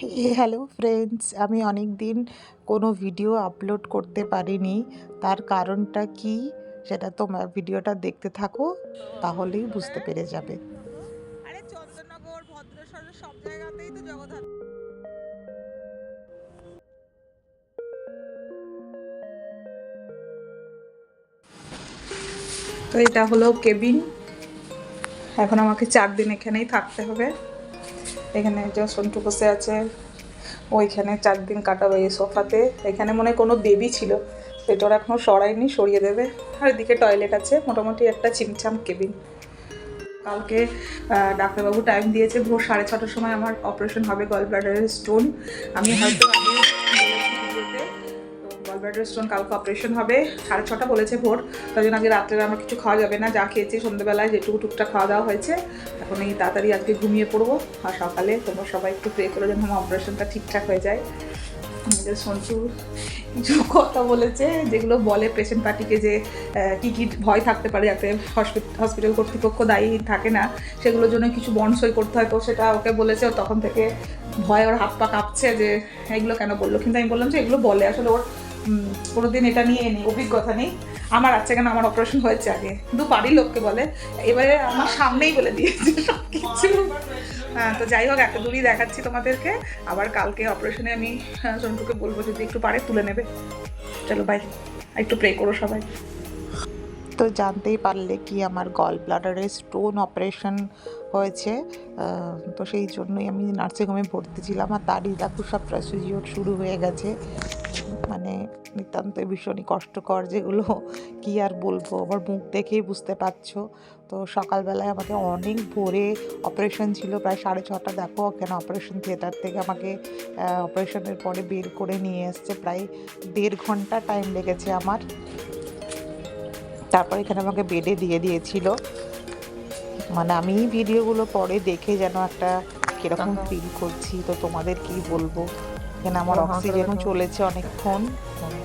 Hello friends, আমি অনেক দিন কোনো ভিডিও আপলোড করতে পারিনি। তার কারণটা কি সেটা তোমরা ভিডিওটা দেখতে থাকো, তাহলেই বুঝতে পেরে যাবে। আরে চন্দননগর ভদ্রেশ্বরের সব জায়গাতেই তো জগদ্ধাত্রী। তো এটা হলো কেবিন। এখন আমাকে 4 দিন এখানেই থাকতে হবে। এখানে যে সন্টু বসে আছে, ওইখানে 4 দিন কাটাবো এই সোফাতে। এখানে মনে হয় কোনো বেবি ছিল, সেটা ওরা এখনও সরায়নি, সরিয়ে দেবে। আর এদিকে টয়লেট আছে, মোটামুটি একটা চিমচাম কেবিন। কালকে ডাক্তারবাবু টাইম দিয়েছে ভোর 6:30টার সময় আমার অপারেশন হবে, গল ব্লাডারের স্টোন। আমি হয়তো গল ব্লাডারের স্টোন কালকে অপারেশন হবে, 6:30 বলেছে ভোর। তাই জন্য আজকে রাত্রে আমার কিছু খাওয়া যাবে না, যা খেয়েছি সন্ধ্যেবেলায় যেটুকু টুকটা খাওয়া দাওয়া হয়েছে। এখন এই তাড়াতাড়ি আজকে ঘুমিয়ে পড়বো, আর সকালে তোমরা সবাই একটু প্রে করে যেন আমার অপারেশনটা ঠিকঠাক হয়ে যায়। আমাদের সঞ্চু কিছু কথা বলেছে, যেগুলো বলে পেশেন্ট পার্টিকে, যে কী কী ভয় থাকতে পারে যাতে হসপিটাল কর্তৃপক্ষ দায়ী থাকে না, সেগুলোর জন্য কিছু বন্ড সই করতে হয়। তো সেটা ওকে বলেছে, তখন থেকে ভয় ওর হাত পা কাঁপছে যে এগুলো কেন বললো। কিন্তু আমি বললাম যে এগুলো বলে, আসলে ওর কোনোদিন এটা নিয়ে নেই, অভিজ্ঞতা নেই। আমার আছে কেন, আমার অপারেশন হয়েছে আগে, কিন্তু বাড়ির লোককে বলে, এবারে আমার সামনেই বলে দিয়েছে সব কিছু। হ্যাঁ, তো যাই হোক, এত দূরই দেখাচ্ছি তোমাদেরকে। আবার কালকে অপারেশনে আমি সন্টুকে বলবো যদি একটু পারে তুলে নেবে। চলো বাই, একটু প্রে করো সবাই। তো জানতেই পারলে কি আমার গল ব্লাডারের স্টোন অপারেশন হয়েছে। তো সেই জন্যই আমি নার্সিংহোমে ভর্তি ছিলাম, আর তারই দেখো সব প্রসিডিওর শুরু হয়ে গেছে। মানে নিতান্ত ভীষণই কষ্টকর, যেগুলো কি আর বলবো, আমার মুখ দেখেই বুঝতে পারছো। তো সকালবেলায় আমাকে অনেক ভোরে অপারেশন ছিল, প্রায় 6:30। দেখো কেন অপারেশন থিয়েটার থেকে আমাকে অপারেশনের পরে বের করে নিয়ে এসছে, প্রায় 1.5 ঘন্টা টাইম লেগেছে আমার। তারপর এখানে আমাকে বেডে দিয়ে দিয়েছিল। মানে আমি ভিডিওগুলো পরে দেখে যেন একটা কীরকম ফিল করছি, তো তোমাদের কি বলবো। এখানে আমার অক্সিজেনও চলেছে অনেকক্ষণ।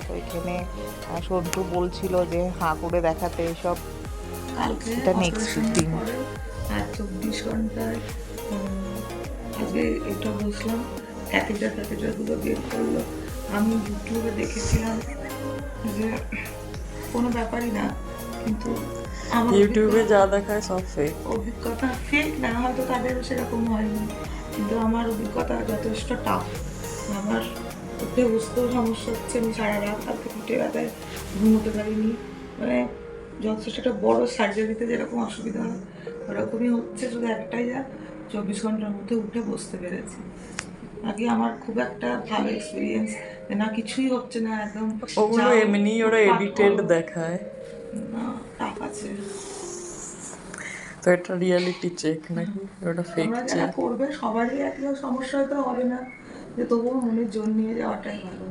তো এখানে সন্টু বলছিল যে হাঁ করে দেখাতে এসব। কালকে এটা নেক্সট দিন। আর 24 ঘন্টায় আজকে এটা বসলাম, ক্যাথেটারগুলো বের করলো। আমি ইউটিউবে দেখেছিলাম যে কোনো ব্যাপারই না, কিন্তু আমার ইউটিউবে যা দেখায় সব ফেক। অভিজ্ঞতা ফেক না, হয়তো তাদের সেরকম হয়নি, কিন্তু আমার অভিজ্ঞতা যথেষ্ট টাফ। আমার উঠে বুঝতেও সমস্যা হচ্ছে, আমি সারা রাত কালকে পিঠে ব্যথায় ঘুমোতে পারিনি। মানে যথেষ্ট একটা বড়ো সার্জারিতে যেরকম অসুবিধা হয় ওরকমই হচ্ছে, শুধু একটাই যা 24 ঘন্টার মধ্যে উঠে বসতে পেরেছি। আগে আমার খুব একটা ভালো এক্সপিরিয়েন্স, না কিছুই হচ্ছে না, একদম ওগুলো এমনি ওরা এডিটেড দেখায়, টাফ আছে। তো এটা রিয়েলিটি চেক নাকি ওটা ফেক তোমরা যারা চেক? করবে সবারই একই সমস্যা হয়তো হবে না, যে তবুও মনের জোর নিয়ে যাওয়াটাই ভালো।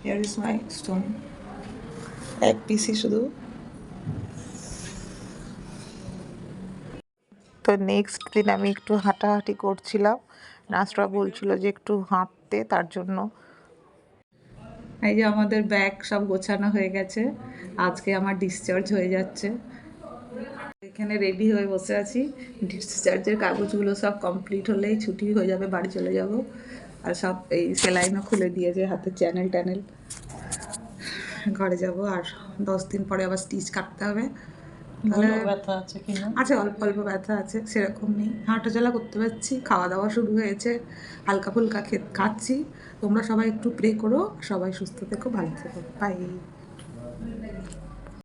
হিয়ার ইজ মাই স্টোন, এক পিসি শুধু। তো নেক্সট দিন আমি একটু হাঁটাহাঁটি করছিলাম, নার্সরা বলছিল যে একটু হাঁটতে, তার জন্য। এই যে আমাদের ব্যাগ সব গোছানো হয়ে গেছে, আজকে আমার ডিসচার্জ হয়ে যাচ্ছে। এখানে রেডি হয়ে বসে আছি, ডিসচার্জের কাগজগুলো সব কমপ্লিট হলেই ছুটি হয়ে যাবে, বাড়ি চলে যাব। আর সব এই সেলাইনও খুলে দিয়েছে, হাতে চ্যানেল ট্যানেল, ঘরে যাব। আর 10 দিন পরে আবার স্টিচ কাটতে হবে। ব্যথা আছে কিনা? আছে, অল্প অল্প ব্যথা আছে, সেরকম নেই। হাঁটা চলা করতে পারছি, খাওয়া দাওয়া শুরু হয়েছে, হালকা ফুলকা খাচ্ছি। তোমরা সবাই একটু প্রে করো, সবাই সুস্থ থেকো, ভালো থেকো, বাই।